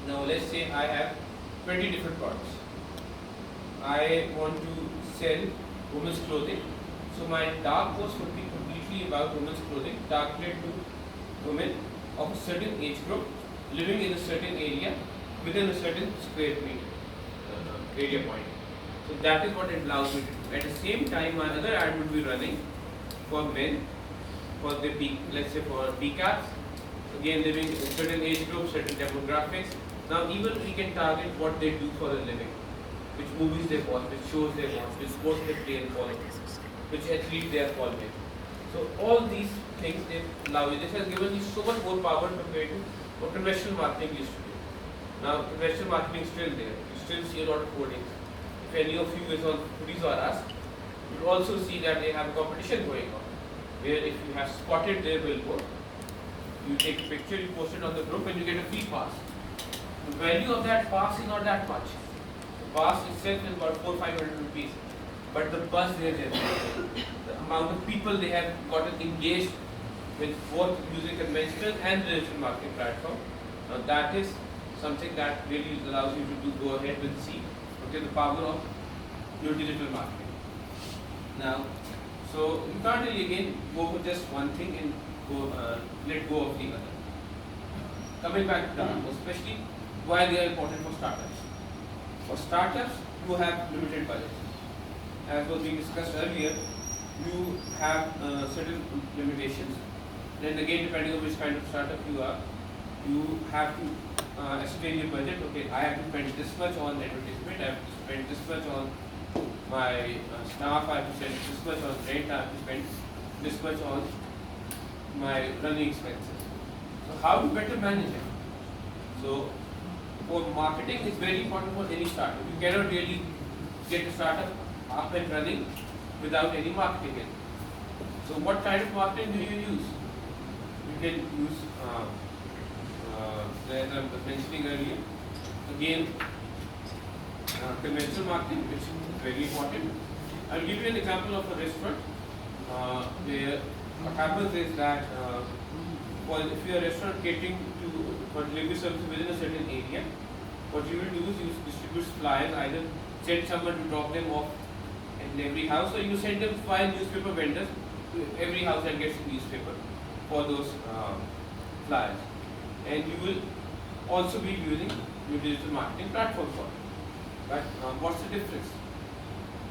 Now let's say I have 20 different products. I want to sell women's clothing. So my dark post would be completely about women's clothing, targeted to women of a certain age group, living in a certain area within a certain square meter area point. So that is what it allows me to do. At the same time, my other ad would be running for men, for the peak, let's say for PCAPs, again living in a certain age group, certain demographics. Now even we can target what they do for a living, which movies they watch, which shows they watch, which sports they play and follow, which athletes they are following. So all these things they allow you. This has given you so much more power compared to what conventional marketing used to do. Now conventional marketing is still there. You still see a lot of hoardings. If any of you is on Foodies or Us, you will also see that they have a competition going on. Where if you have spotted their billboard, you take a picture, you post it on the group and you get a free pass. The value of that pass is not that much. The pass itself is about 400-500 rupees. But the buzz they generate, the amount of people they have gotten engaged with both using conventional and digital marketing platform, that is something that really allows you to go ahead with see the power of your digital marketing. Now, so you can't really again go for just one thing and go let go of the other. Coming back to that, especially why they are important for startups. For startups, you have limited budget. As was being discussed earlier, you have certain limitations. Then again, depending on which kind of startup you are, you have to ascertain your budget. Okay, I have to spend this much on advertisement, I have to spend this much on my staff, I have to spend this much on rent, I have to spend this much on my running expenses. So how to better manage it? So for marketing is very important for any startup. You cannot really get a startup up and running without any marketing in. So what kind of marketing do you use? You can use as I was mentioning earlier, again conventional marketing, which is very important. I'll give you an example of a restaurant where what happens is that if you are a restaurant catering to for delivery service within a certain area, what you will do is you distribute flyers, either send someone to drop them off in every house, or you send them 5 newspaper vendors to every house that gets a newspaper for those flyers. And you will also be using your digital marketing platform for it. But what's the difference?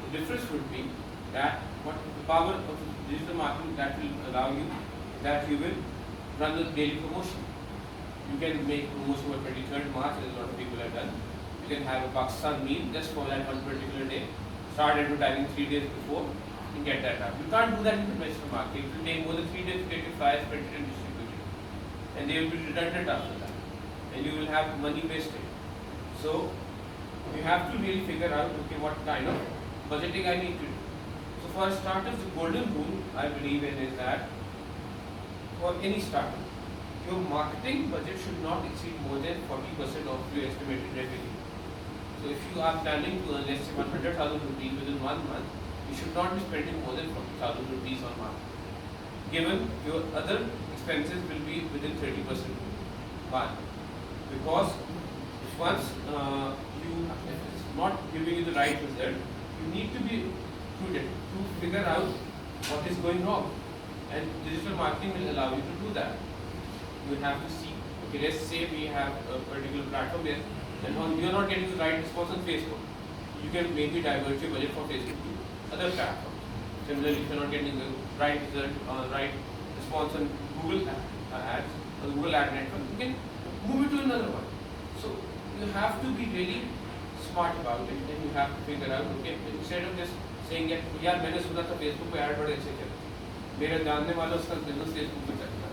The difference would be that what the power of digital marketing that will allow you, that you will run a daily promotion. You can make promotion for 23rd March, as a lot of people have done. You can have a Pakistan meal just for that one particular day. Start advertising 3 days before and get that out. You can't do that in conventional marketing. It will take more than 3 days to get your flyers printed and distributed. And they will be redundant after that. And you will have money wasted. So you have to really figure out, okay, what kind of budgeting I need to do. So for startups, the golden rule I believe in is that for any startup, your marketing budget should not exceed more than 40% of your estimated revenue. So if you are planning to earn, let's say 100,000 rupees within 1 month, you should not be spending more than 40,000 rupees on marketing. Given your other expenses will be within 30%. Why? Because if once if it's not giving you the right result, you need to be prudent to figure out what is going wrong. And digital marketing will allow you to do that. You will have to see, okay, let's say we have a particular platform there, and you are not getting the right response on Facebook. You can maybe divert your budget from Facebook to other platforms. Similarly, if you are not getting the right result or right response on Google ads or Google ad network, you can move it to another one. So you have to be really smart about it, and you have to figure out, okay, instead of just saying that यार मैंने सुना था Facebook पे ad बड़े अच्छे चलते हैं, मेरे जानने वालों उसका business Facebook पे चलता है.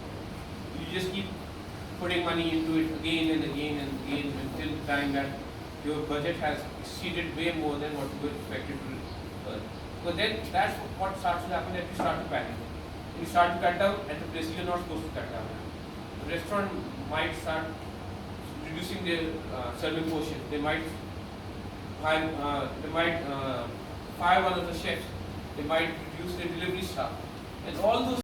You just keep putting money into it again and again and again until the time that your budget has exceeded way more than what you were expected to earn. So then that's what starts to happen, that you start to panic. You start to cut down at the places you're not supposed to cut down. The restaurant might start reducing their serving portion. They might fire one of the chefs. They might reduce their delivery staff. And all those